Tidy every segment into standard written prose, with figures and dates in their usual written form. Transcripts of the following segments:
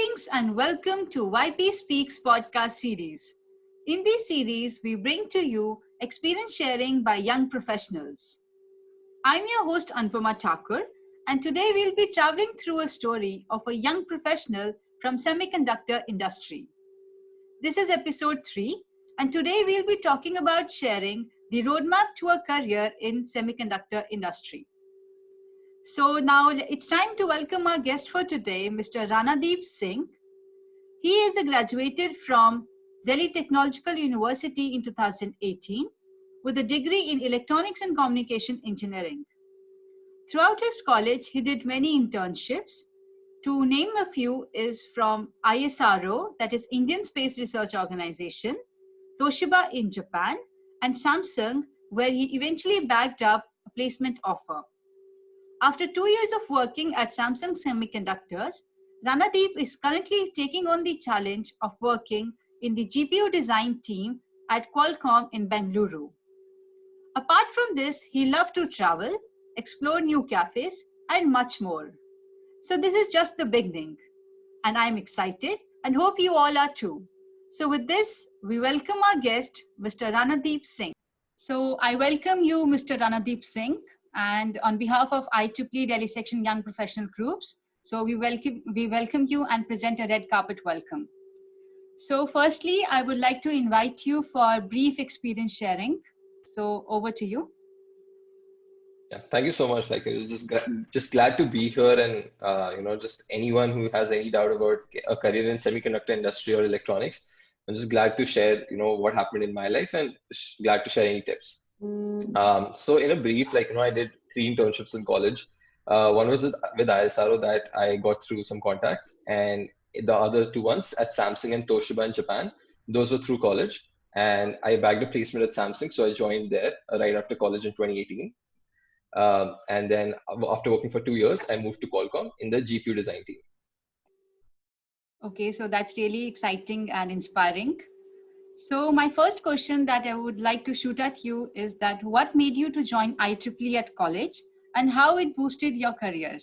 Greetings and welcome to YP Speaks podcast series. In this series, we bring to you experience sharing by young professionals. I'm your host Anupma Thakur, and today we'll be traveling through a story of a young professional from semiconductor industry. This is episode 3, and today we'll be talking about sharing the roadmap to a career in semiconductor industry. So now it's time to welcome our guest for today, Mr. Ranadeep Singh. He is graduated from Delhi Technological University in 2018 with a degree in Electronics and Communication Engineering. Throughout his college, he did many internships. To name a few is from ISRO, that is Indian Space Research Organization, Toshiba in Japan, and Samsung, where he eventually bagged up a placement offer. After 2 years of working at Samsung Semiconductors, Ranadeep is currently taking on the challenge of working in the GPU design team at Qualcomm in Bengaluru. Apart from this, he loves to travel, explore new cafes, and much more. So this is just the beginning, and I'm excited and hope you all are too. So with this, we welcome our guest, Mr. Ranadeep Singh. So I welcome you, Mr. Ranadeep Singh. And on behalf of IEEE Delhi Section Young Professional Groups, so we welcome you and present a red carpet welcome. So firstly, I would like to invite you for brief experience sharing. So over to you. Yeah, thank you so much. Like, it was just glad to be here, and just anyone who has any doubt about a career in semiconductor industry or electronics, I'm just glad to share, what happened in my life, and glad to share any tips. So in a brief, I did 3 internships in college. One was with ISRO that I got through some contacts, and the other 2 ones at Samsung and Toshiba in Japan. Those were through college, and I bagged a placement at Samsung, so I joined there right after college in 2018. And then after working for 2 years, I moved to Qualcomm in the GPU design team. Okay, so that's really exciting and inspiring. So my first question that I would like to shoot at you is that what made you to join IEEE at college and how it boosted your career?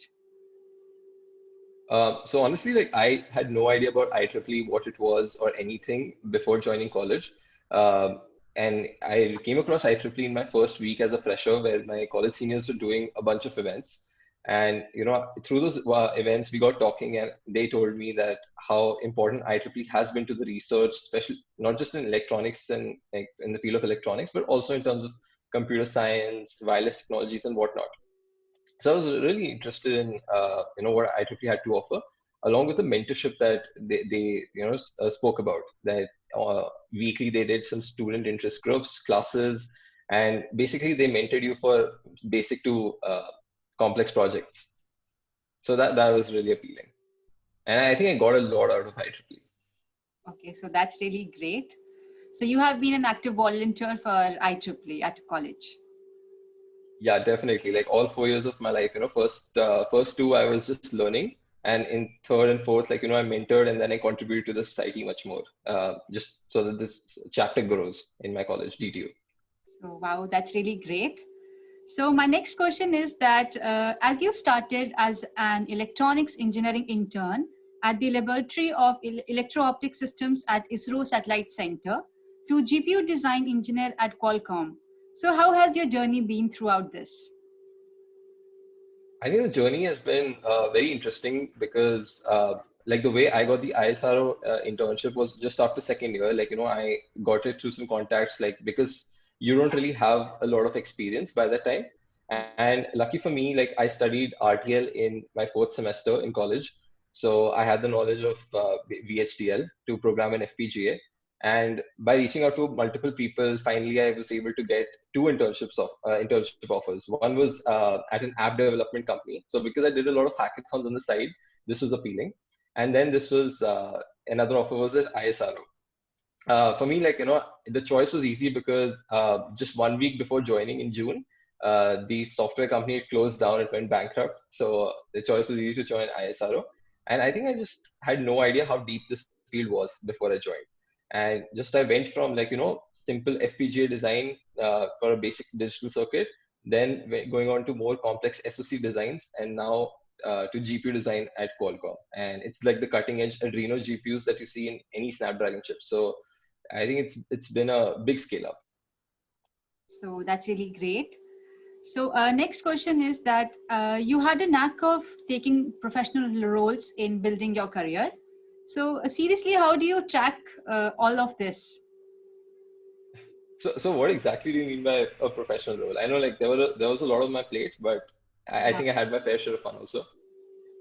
So honestly, I had no idea about IEEE, what it was or anything before joining college. And I came across IEEE in my first week as a fresher, where my college seniors were doing a bunch of events. And through those events, we got talking, and they told me that how important IEEE has been to the research, especially not just in electronics and in the field of electronics, but also in terms of computer science, wireless technologies, and whatnot. So I was really interested in what IEEE had to offer, along with the mentorship that they spoke about. That weekly they did some student interest groups, classes, and basically they mentored you for basic to complex projects. So that was really appealing, and I think I got a lot out of IEEE. Okay, so that's really great. So you have been an active volunteer for IEEE at college. Yeah, definitely. Like all 4 years of my life, first 2 I was just learning, and in third and fourth, I mentored, and then I contributed to the society much more, just so that this chapter grows in my college, DTU. So wow, that's really great. So my next question is that as you started as an electronics engineering intern at the Laboratory of Electro-Optic Systems at ISRO Satellite Center to GPU design engineer at Qualcomm. So how has your journey been throughout this? I think the journey has been very interesting because the way I got the ISRO internship was just after second year. I got it through some contacts, because you don't really have a lot of experience by that time. And lucky for me, I studied RTL in my 4th semester in college. So I had the knowledge of VHDL to program an FPGA. And by reaching out to multiple people, finally I was able to get 2 internship offers. One was at an app development company. So because I did a lot of hackathons on the side, this was appealing. And then this was another offer was at ISRO. For me, the choice was easy because just 1 week before joining in June, the software company had closed down and went bankrupt. So the choice was easy to join ISRO. And I think I just had no idea how deep this field was before I joined. And just I went from simple FPGA design for a basic digital circuit, then going on to more complex SoC designs, and now to GPU design at Qualcomm, and it's like the cutting edge Adreno GPUs that you see in any Snapdragon chip. So I think it's been a big scale up. So that's really great. So next question is that you had a knack of taking professional roles in building your career. So seriously, how do you track all of this? So what exactly do you mean by a professional role? I know like there was a lot on my plate, but I Yeah. think I had my fair share of fun also.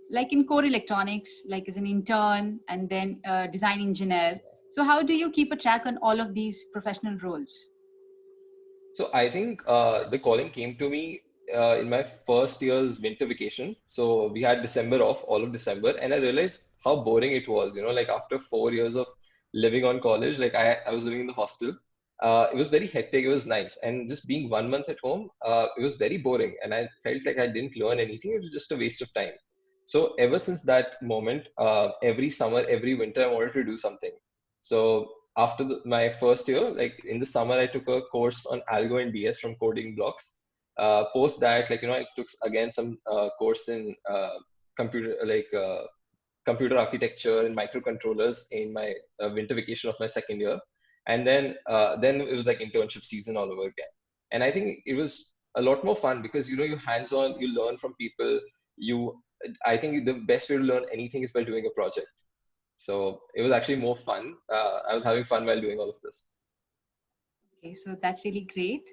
Like in core electronics, like as an intern and then design engineer. So how do you keep a track on all of these professional roles? So I think the calling came to me in my first year's winter vacation. So we had December off, all of December, and I realized how boring it was. You know, like after 4 years of living on college, like I was living in the hostel. It was very hectic. It was nice, and just being 1 month at home, it was very boring, and I felt like I didn't learn anything. It was just a waste of time. So ever since that moment, every summer, every winter, I wanted to do something. So after my first year, like in the summer, I took a course on Algo and DS from Coding Blocks. Post that, like I took again some course in computer computer architecture and microcontrollers in my winter vacation of my second year, and then it was like internship season all over again. And I think it was a lot more fun because you hands on, you learn from people. You, I think the best way to learn anything is by doing a project. So it was actually more fun. I was having fun while doing all of this. Okay, so that's really great.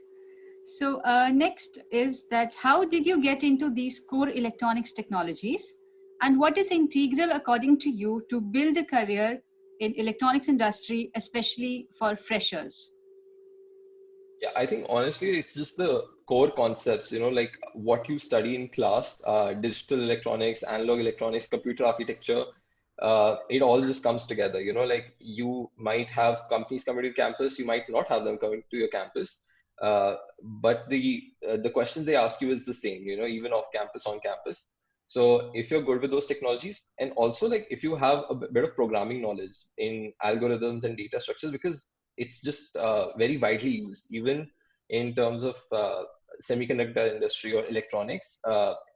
So next is that how did you get into these core electronics technologies, and what is integral according to you to build a career in electronics industry, especially for freshers? Yeah, I think honestly, it's just the core concepts, like what you study in class, digital electronics, analog electronics, computer architecture, it all just comes together. Like you might have companies coming to your campus, you might not have them coming to your campus, but the question they ask you is the same, even off campus, on campus. So if you're good with those technologies, and also like if you have a bit of programming knowledge in algorithms and data structures, because it's just very widely used, even in terms of semiconductor industry or electronics.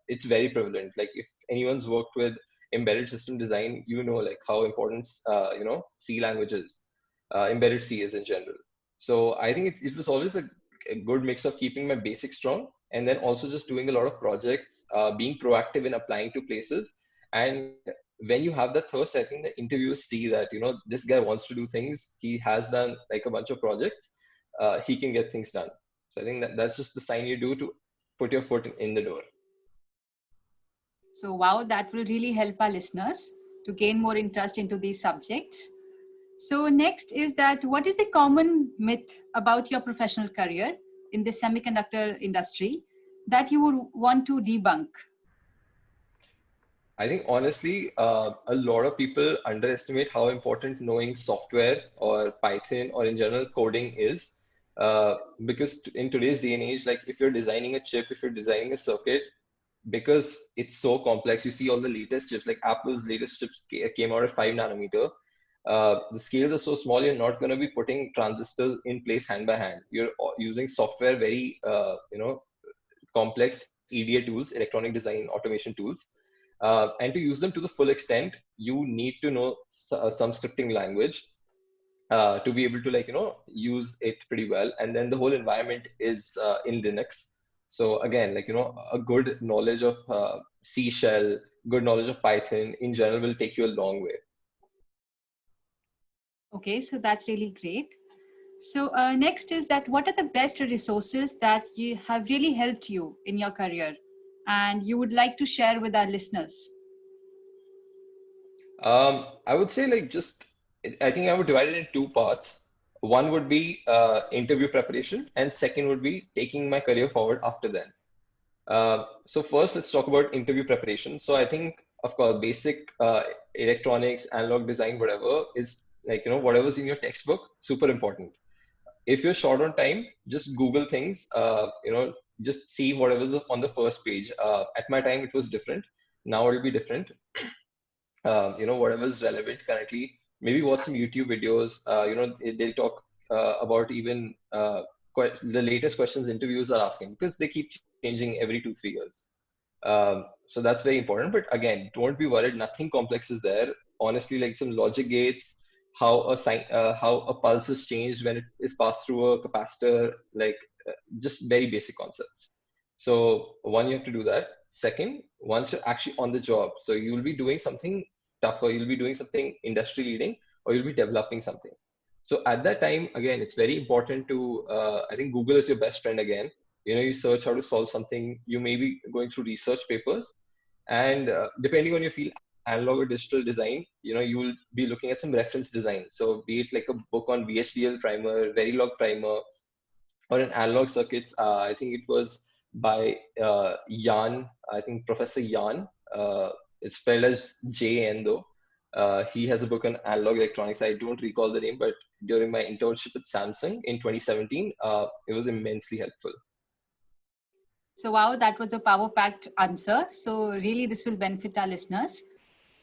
It's very prevalent. Like if anyone's worked with embedded system design, like how important C language is, embedded C is in general. So I think it was always a good mix of keeping my basics strong and then also just doing a lot of projects, being proactive in applying to places. And when you have that thirst, I think the interviewers see that, this guy wants to do things. He has done like a bunch of projects. He can get things done. So I think that's just the sign you do to put your foot in the door. So wow, that will really help our listeners to gain more interest into these subjects. So next is that what is the common myth about your professional career in the semiconductor industry that you would want to debunk? I think honestly, a lot of people underestimate how important knowing software or Python or in general coding is. Because in today's day and age, like if you're designing a chip, if you're designing a circuit, because it's so complex, you see all the latest chips, like Apple's latest chips came out at 5 nanometer. The scales are so small, you're not going to be putting transistors in place hand by hand. You're using software, very, complex EDA tools, electronic design automation tools. And to use them to the full extent, you need to know some scripting language to be able to use it pretty well. And then the whole environment is in Linux. So again, a good knowledge of C shell, good knowledge of Python in general will take you a long way. Okay, so that's really great. So next is that what are the best resources that you have really helped you in your career and you would like to share with our listeners? I would say I think I would divide it in two parts. One would be interview preparation, and second would be taking my career forward after that. So first, let's talk about interview preparation. So I think, of course, basic electronics, analog design, whatever is whatever's in your textbook, super important. If you're short on time, just Google things. Just see whatever's on the first page. At my time, it was different. Now it'll be different. Whatever's relevant currently. Maybe watch some YouTube videos. They'll talk about even the latest questions interviews are asking because they keep changing every 2 3 years. So that's very important. But again, don't be worried. Nothing complex is there. Honestly, like some logic gates, how a pulse is changed when it is passed through a capacitor, like just very basic concepts. So one, you have to do that. Second, once you're actually on the job, so you'll be doing something tougher, you'll be doing something industry leading, or you'll be developing something. So at that time, again, it's very important to, I think Google is your best friend again. You search how to solve something, you may be going through research papers, and depending on your field, analog or digital design, you will be looking at some reference design. So be it like a book on VHDL primer, Verilog primer, or in analog circuits. I think it was by Jan, I think Professor Jan. It's spelled as JN though. He has a book on analog electronics. I don't recall the name, but during my internship at Samsung in 2017, it was immensely helpful. So, wow, that was a power packed answer. So, really, this will benefit our listeners.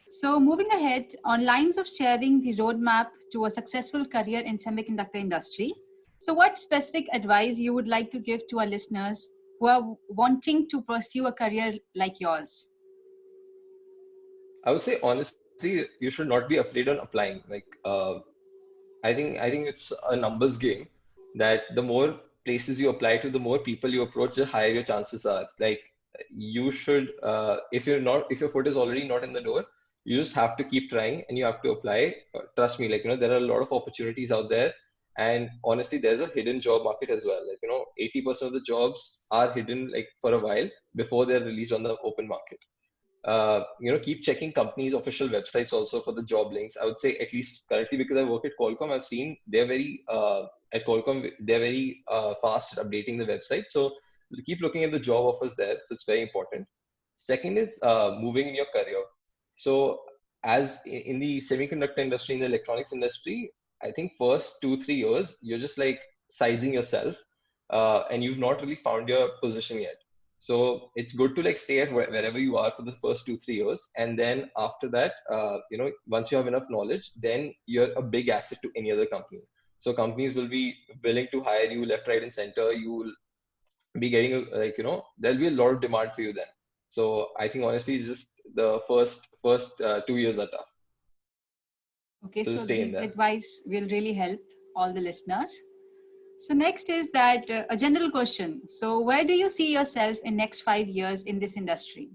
So, moving ahead, on lines of sharing the roadmap to a successful career in semiconductor industry. So, what specific advice you would like to give to our listeners who are wanting to pursue a career like yours? I would say honestly, you should not be afraid on applying. Like I think it's a numbers game that the more places you apply to, the more people you approach, the higher your chances are. Like you should, if your foot is already not in the door, you just have to keep trying and you have to apply. Trust me, like, there are a lot of opportunities out there. And honestly, there's a hidden job market as well. Like, 80% of the jobs are hidden like for a while before they're released on the open market. Keep checking companies' official websites also for the job links. I would say at least currently, because I work at Qualcomm, I've seen at Qualcomm, they're very fast at updating the website. So keep looking at the job offers there. So it's very important. Second is moving in your career. So as in the semiconductor industry, in the electronics industry, I think first 2-3 years, you're just like sizing yourself, and you've not really found your position yet. So it's good to like stay at wherever you are for the first 2-3 years, and then after that, once you have enough knowledge, then you're a big asset to any other company. So companies will be willing to hire you left, right, and center. You will be getting there'll be a lot of demand for you then. So I think honestly, it's just the first 2 years are tough. Okay, So so just stay in this there. advice will really help all the listeners. So, next is that a general question. So, where do you see yourself in next 5 years in this industry?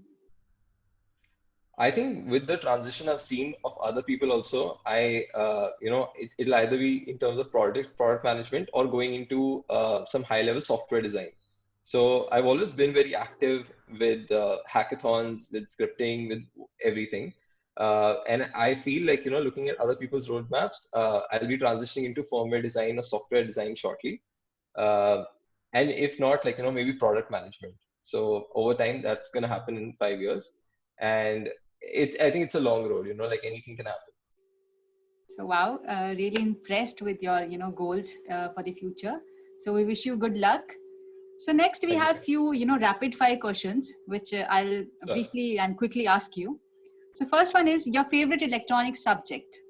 I think with the transition I've seen of other people also, it'll either be in terms of product management or going into some high level software design. So I've always been very active with hackathons, with scripting, with everything. And I feel like, looking at other people's roadmaps, I'll be transitioning into firmware design or software design shortly. Uh, and if not, like, maybe product management. So over time, that's going to happen in 5 years. And I think it's a long road, like anything can happen. So, wow, really impressed with your goals for the future. So, we wish you good luck. So, next we Thank you so have much. few rapid fire questions, which I'll Sure. briefly and quickly ask you. So, first one is your favorite electronics subject.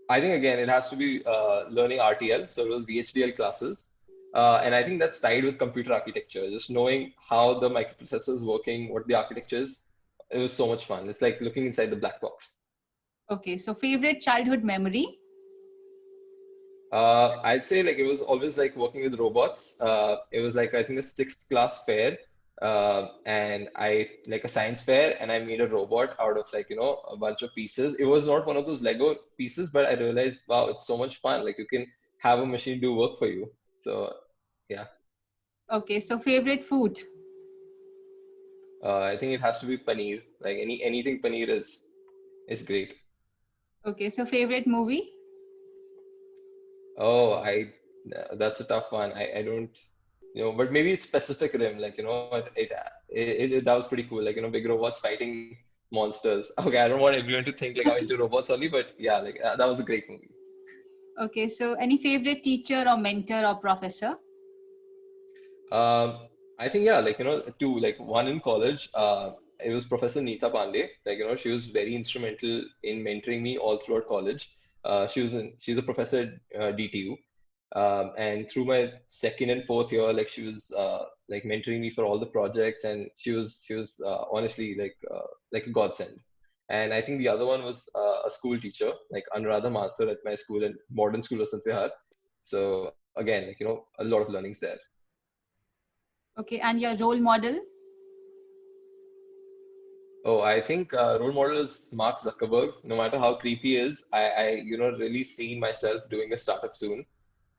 I think again, it has to be learning RTL. So it was VHDL classes. And I think that's tied with computer architecture, just knowing how the microprocessor is working, what the architecture is. It was so much fun. It's like looking inside the black box. Okay, so favorite childhood memory. I'd say like it was always like working with robots. It was like I think a sixth class fair, and I like a science fair, and I made a robot out of like a bunch of pieces. It was not one of those Lego pieces, but I realized wow, it's so much fun. Like you can have a machine do work for you. So yeah, Okay, so favorite food. I think it has to be paneer. Like anything paneer is great. Okay, so favorite movie. Oh, that's a tough one. I don't, but maybe it's Pacific Rim. Like, that was pretty cool. Like, big robots fighting monsters. Okay, I don't want everyone to think like I'm into robots only, but yeah, like that was a great movie. Okay, so any favorite teacher or mentor or professor? I think yeah, like two, like one in college. It was Professor Neeta Pandey. Like she was very instrumental in mentoring me all throughout college. She's a professor at DTU. And through my second and fourth year, like she was like mentoring me for all the projects, and she was honestly like a godsend. And I think the other one was a school teacher, like Anuradha Mathur at my school and modern school of Sant Vihar. So again, like, a lot of learnings there. Okay, and your role model? Oh, I think role model is Mark Zuckerberg. No matter how creepy he is, I really see myself doing a startup soon.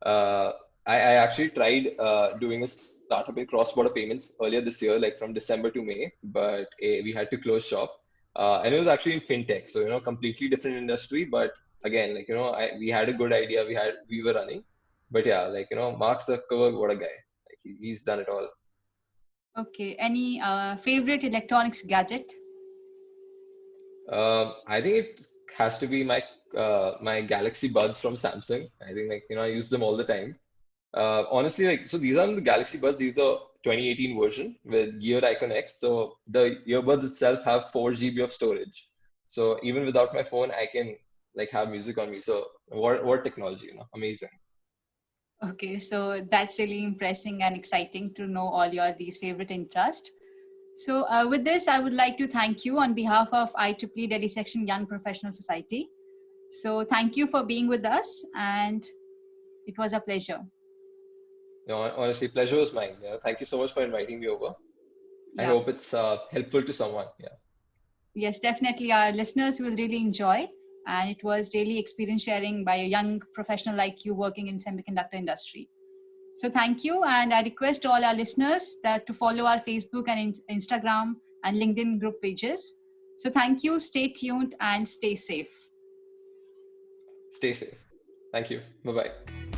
Uh, I actually tried doing a startup in cross-border payments earlier this year, like from December to May, but we had to close shop. And it was actually in fintech, so completely different industry. But again, like we had a good idea, we were running. But yeah, like Mark Zuckerberg, what a guy! Like he's done it all. Okay, any favorite electronics gadget? I think it has to be my Galaxy Buds from Samsung. I think like I use them all the time. Honestly, like, so these aren't the Galaxy Buds, these are the 2018 version with Gear Icon X. So the earbuds itself have 4 GB of storage. So even without my phone, I can like have music on me. So what technology, amazing. Okay, so that's really impressive and exciting to know all your these favorite interests. So with this, I would like to thank you on behalf of IEEE Delhi Section Young Professional Society. So thank you for being with us, and it was a pleasure. Honestly, pleasure was mine. Yeah, thank you so much for inviting me over. I Yeah. hope it's helpful to someone. Yeah. Yes, definitely. Our listeners will really enjoy. And it was really experience sharing by a young professional like you working in semiconductor industry. So thank you. And I request all our listeners that to follow our Facebook and Instagram and LinkedIn group pages. So thank you. Stay tuned and stay safe. Stay safe. Thank you. Bye bye.